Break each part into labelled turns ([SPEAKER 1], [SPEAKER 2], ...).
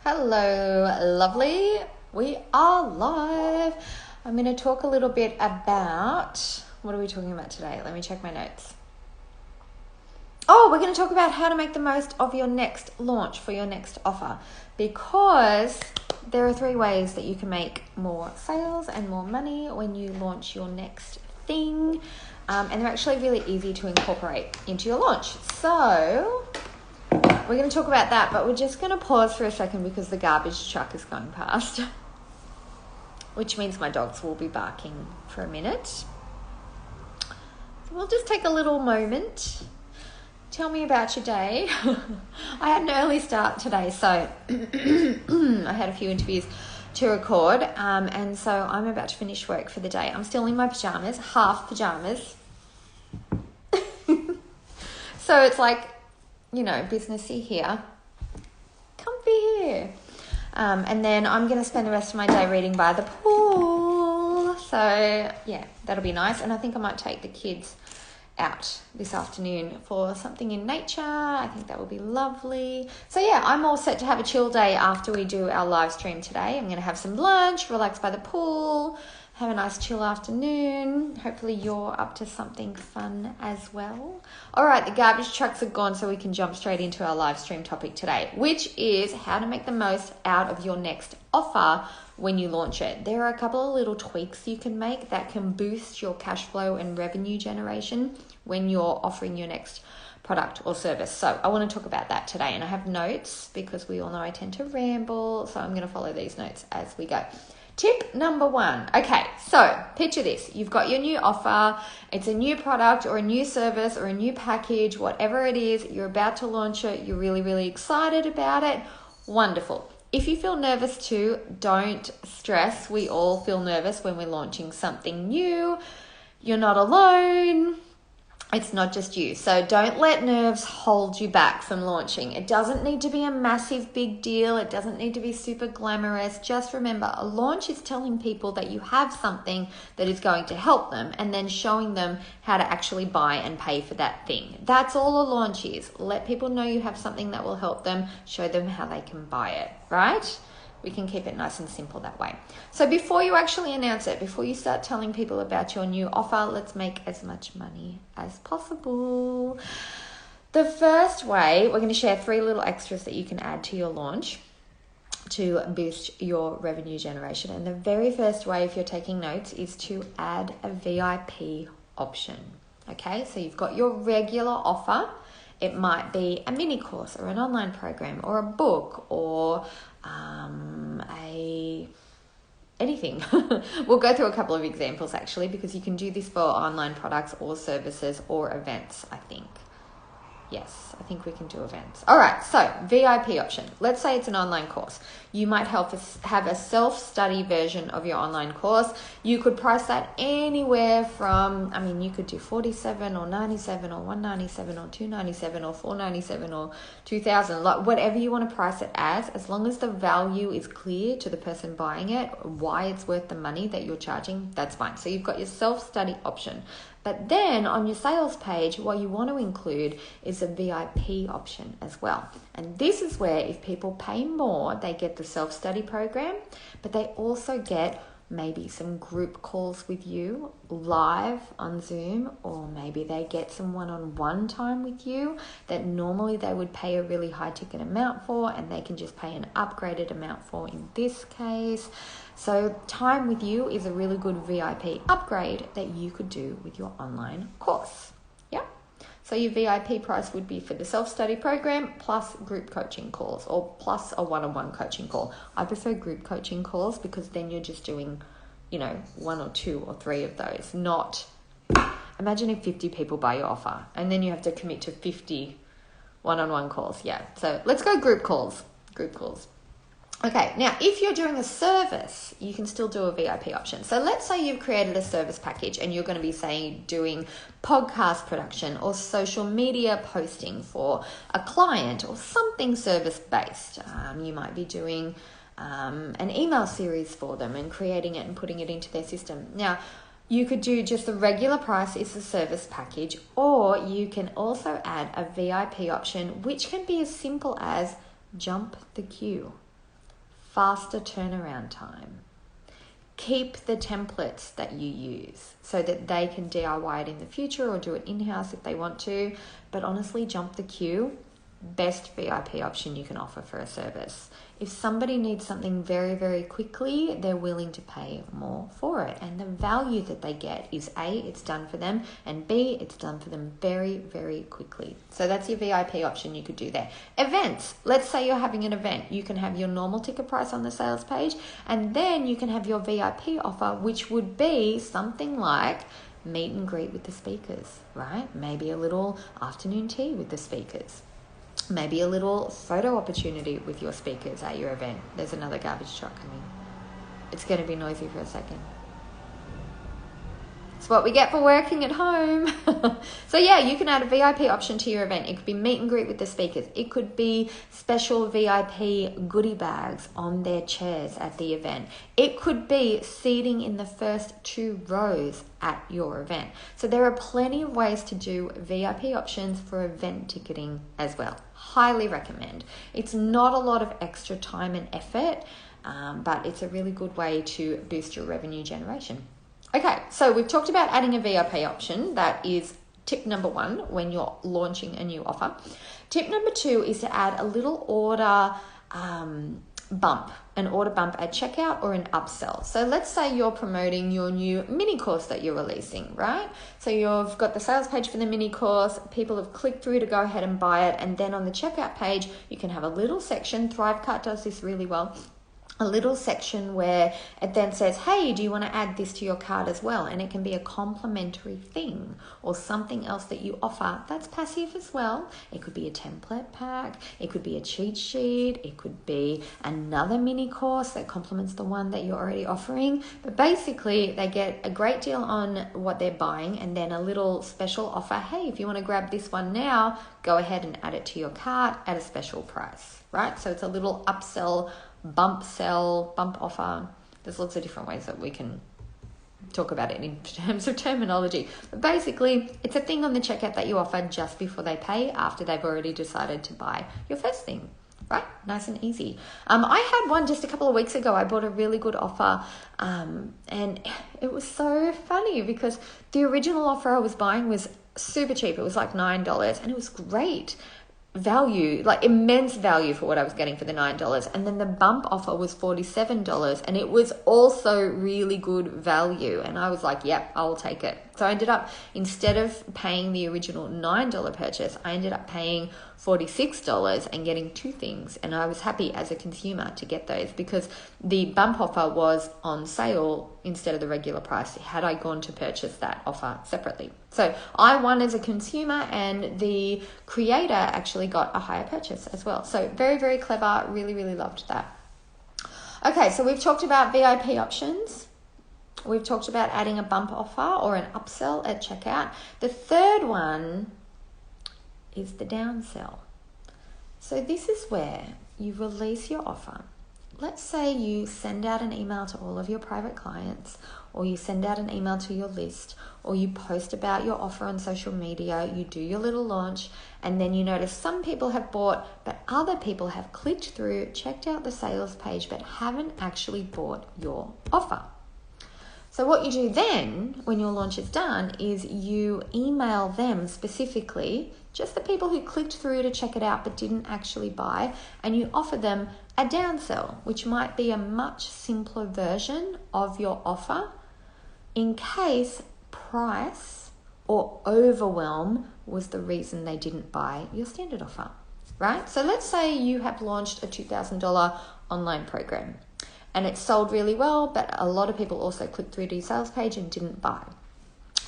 [SPEAKER 1] Hello, lovely. We are live. I'm going to talk a little bit about, what are we talking about today? Let me check my notes. Oh, we're going to talk about how to make the most of your next launch for your next offer, because there are 3 ways that you can make more sales and more money when you launch your next thing. And they're actually really easy to incorporate into your launch. So we're going to talk about that, but we're just going to pause for a second because the garbage truck is going past, which means my dogs will be barking for a minute. So we'll just take a little moment. Tell me about your day. I had an early start today, so I had a few interviews to record, and so I'm about to finish work for the day. I'm still in my pajamas, half pajamas. So it's like, businessy here, comfy here. And then I'm going to spend the rest of my day reading by the pool. So yeah, that'll be nice. And I think I might take the kids out this afternoon for something in nature. I think that will be lovely. So yeah, I'm all set to have a chill day after we do our live stream today. I'm going to have some lunch, relax by the pool, have a nice chill afternoon. Hopefully you're up to something fun as well. All right, the garbage trucks are gone, so we can jump straight into our live stream topic today, which is how to make the most out of your next offer when you launch it. There are a couple of little tweaks you can make that can boost your cash flow and revenue generation when you're offering your next product or service. So I want to talk about that today, and I have notes because we all know I tend to ramble, so I'm going to follow these notes as we go. Tip number 1. Okay, so picture this. You've got your new offer. It's a new product or a new service or a new package, whatever it is. You're about to launch it. You're really, really excited about it. Wonderful. If you feel nervous too, don't stress. We all feel nervous when we're launching something new. You're not alone. It's not just you. So don't let nerves hold you back from launching. It doesn't need to be a massive big deal. It doesn't need to be super glamorous. Just remember, a launch is telling people that you have something that is going to help them and then showing them how to actually buy and pay for that thing. That's all a launch is. Let people know you have something that will help them, show them how they can buy it, right? We can keep it nice and simple that way. So before you actually announce it, before you start telling people about your new offer, let's make as much money as possible. The first way, we're going to share 3 little extras that you can add to your launch to boost your revenue generation. And the very first way, if you're taking notes, is to add a VIP option. Okay, so you've got your regular offer. It might be a mini course or an online program or a book or anything. We'll go through a couple of examples actually, because you can do this for online products or services or events, I think. Yes, I think we can do events. All right, so VIP option. Let's say it's an online course. You might have a self-study version of your online course. You could price that anywhere from, you could do $47 or $97 or $197 or $297 or $497 or $2,000, like whatever you want to price it as long as the value is clear to the person buying it, why it's worth the money that you're charging, that's fine. So you've got your self-study option. But then on your sales page, what you want to include is a VIP option as well. And this is where if people pay more, they get the self-study program, but they also get maybe some group calls with you live on Zoom, or maybe they get some one-on-one time with you that normally they would pay a really high ticket amount for, and they can just pay an upgraded amount for in this case. So time with you is a really good VIP upgrade that you could do with your online course. Yeah. So your VIP price would be for the self-study program plus group coaching calls, or plus a one-on-one coaching call. I prefer group coaching calls because then you're just doing, 1 or 2 or 3 of those. Not, imagine if 50 people buy your offer and then you have to commit to 50 one-on-one calls. Yeah. So let's go group calls. Okay, now if you're doing a service, you can still do a VIP option. So let's say you've created a service package and you're going to be doing podcast production or social media posting for a client or something service-based. You might be doing an email series for them and creating it and putting it into their system. Now, you could do just the regular price is the service package, or you can also add a VIP option, which can be as simple as jump the queue. faster turnaround time. Keep the templates that you use so that they can DIY it in the future or do it in-house if they want to. But honestly, jump the queue. Best VIP option you can offer for a service. If somebody needs something very, very quickly, they're willing to pay more for it. And the value that they get is A, it's done for them, and B, it's done for them very, very quickly. So that's your VIP option you could do there. Events. Let's say you're having an event. You can have your normal ticket price on the sales page, and then you can have your VIP offer, which would be something like meet and greet with the speakers, right? Maybe a little afternoon tea with the speakers. Maybe a little photo opportunity with your speakers at your event. There's another garbage truck coming. It's going to be noisy for a second. It's what we get for working at home. So yeah, you can add a VIP option to your event. It could be meet and greet with the speakers. It could be special VIP goodie bags on their chairs at the event. It could be seating in the first 2 rows at your event. So there are plenty of ways to do VIP options for event ticketing as well. Highly recommend. It's not a lot of extra time and effort, but it's a really good way to boost your revenue generation. Okay, so we've talked about adding a VIP option. That is tip number 1 when you're launching a new offer. Tip number 2 is to add a little order bump, an order bump at checkout or an upsell. So let's say you're promoting your new mini course that you're releasing, right? So you've got the sales page for the mini course, people have clicked through to go ahead and buy it, and then on the checkout page, you can have a little section. Thrivecart does this really well. A little section where it then says, hey, do you want to add this to your cart as well? And it can be a complimentary thing or something else that you offer that's passive as well. It could be a template pack. It could be a cheat sheet. It could be another mini course that complements the one that you're already offering. But basically, they get a great deal on what they're buying and then a little special offer. Hey, if you want to grab this one now, go ahead and add it to your cart at a special price, right? So it's a little upsell, bump sell, bump offer. There's lots of different ways that we can talk about it in terms of terminology. But basically, it's a thing on the checkout that you offer just before they pay, after they've already decided to buy your first thing, right? Nice and easy. I had one just a couple of weeks ago. I bought a really good offer, and it was so funny because the original offer I was buying was super cheap. It was like $9, and it was great value, like immense value for what I was getting for the $9. And then the bump offer was $47, and it was also really good value. And I was like, yep, I'll take it. So I ended up, instead of paying the original $9 purchase, I ended up paying $46 and getting 2 things. And I was happy as a consumer to get those because the bump offer was on sale instead of the regular price had I gone to purchase that offer separately. So I won as a consumer, and the creator actually got a higher purchase as well. So very, very clever. Really, really loved that. Okay, so we've talked about VIP options. We've talked about adding a bump offer or an upsell at checkout. The third one is the downsell. So this is where you release your offer. Let's say you send out an email to all of your private clients, or you send out an email to your list, or you post about your offer on social media, you do your little launch, and then you notice some people have bought, but other people have clicked through, checked out the sales page, but haven't actually bought your offer. So what you do then, when your launch is done, is you email them specifically, just the people who clicked through to check it out but didn't actually buy, and you offer them a downsell, which might be a much simpler version of your offer in case price or overwhelm was the reason they didn't buy your standard offer, right? So let's say you have launched a $2,000 online program, and it's sold really well, but a lot of people also clicked through to your sales page and didn't buy.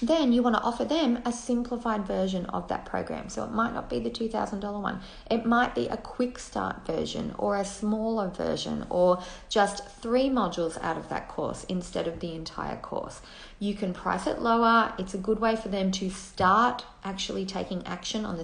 [SPEAKER 1] Then you want to offer them a simplified version of that program. So it might not be the $2,000 one. It might be a quick start version or a smaller version, or just 3 modules out of that course instead of the entire course. You can price it lower. It's a good way for them to start actually taking action on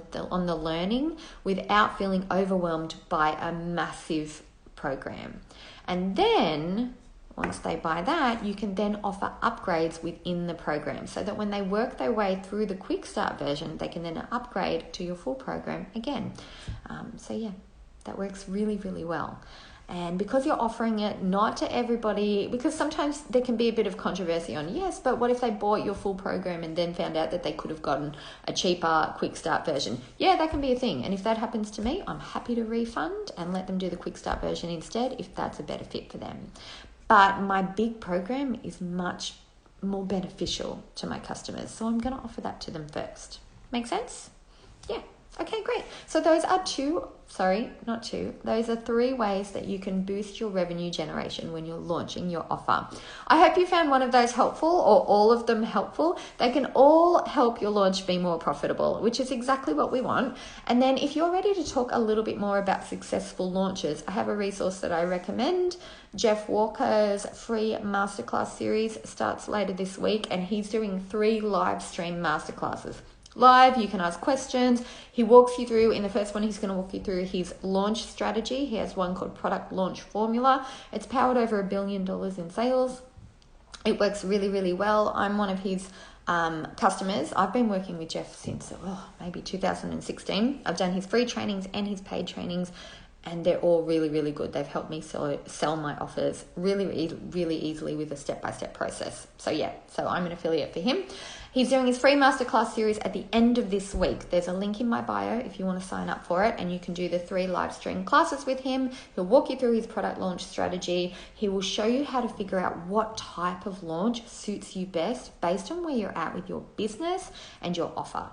[SPEAKER 1] the learning without feeling overwhelmed by a massive program. And then once they buy that, you can then offer upgrades within the program so that when they work their way through the quick start version, they can then upgrade to your full program again. So yeah, that works really, really well. And because you're offering it not to everybody, because sometimes there can be a bit of controversy on, yes, but what if they bought your full program and then found out that they could have gotten a cheaper quick start version? Yeah, that can be a thing. And if that happens to me, I'm happy to refund and let them do the quick start version instead if that's a better fit for them. But my big program is much more beneficial to my customers, so I'm going to offer that to them first. Make sense? Yeah. Okay, great. So those are those are 3 ways that you can boost your revenue generation when you're launching your offer. I hope you found one of those helpful or all of them helpful. They can all help your launch be more profitable, which is exactly what we want. And then if you're ready to talk a little bit more about successful launches, I have a resource that I recommend. Jeff Walker's free masterclass series starts later this week, and he's doing 3 live stream masterclasses. Live, you can ask questions. He walks you through, in the first one, he's going to walk you through his launch strategy. He has one called Product Launch Formula. It's powered over $1 billion in sales. It works really, really well. I'm one of his customers. I've been working with Jeff since maybe 2016. I've done his free trainings and his paid trainings, and they're all really, really good. They've helped me sell my offers really, really easily with a step-by-step process. So I'm an affiliate for him. He's doing his free masterclass series at the end of this week. There's a link in my bio if you want to sign up for it, and you can do the 3 live stream classes with him. He'll walk you through his product launch strategy. He will show you how to figure out what type of launch suits you best based on where you're at with your business and your offer.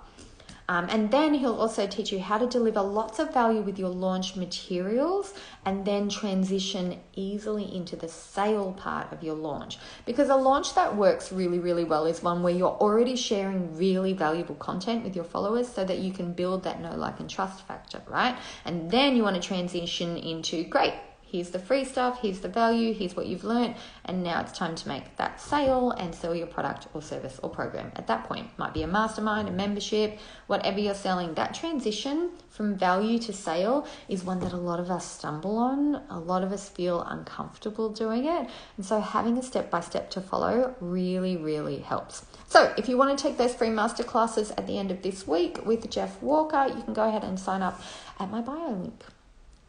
[SPEAKER 1] And then he'll also teach you how to deliver lots of value with your launch materials and then transition easily into the sale part of your launch. Because a launch that works really, really well is one where you're already sharing really valuable content with your followers so that you can build that know, like, and trust factor, right? And then you want to transition into, great, here's the free stuff, here's the value, here's what you've learned, and now it's time to make that sale and sell your product or service or program. At that point, might be a mastermind, a membership, whatever you're selling. That transition from value to sale is one that a lot of us stumble on. A lot of us feel uncomfortable doing it. And so having a step-by-step to follow really, really helps. So if you want to take those free masterclasses at the end of this week with Jeff Walker, you can go ahead and sign up at my bio link.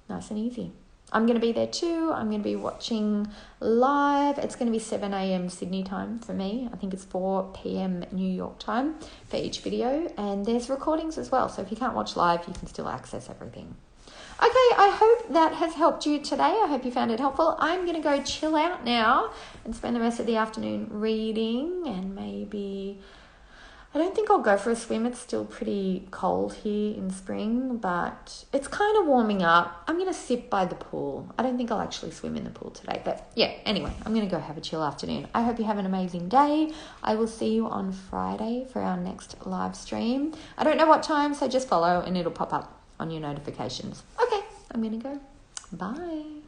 [SPEAKER 1] Nice and easy. I'm going to be there too. I'm going to be watching live. It's going to be 7 a.m. Sydney time for me. I think it's 4 p.m. New York time for each video. And there's recordings as well. So if you can't watch live, you can still access everything. Okay, I hope that has helped you today. I hope you found it helpful. I'm going to go chill out now and spend the rest of the afternoon reading, and maybe, I don't think I'll go for a swim. It's still pretty cold here in spring, but it's kind of warming up. I'm going to sit by the pool. I don't think I'll actually swim in the pool today, but yeah, anyway, I'm going to go have a chill afternoon. I hope you have an amazing day. I will see you on Friday for our next live stream. I don't know what time, so just follow and it'll pop up on your notifications. Okay, I'm going to go. Bye.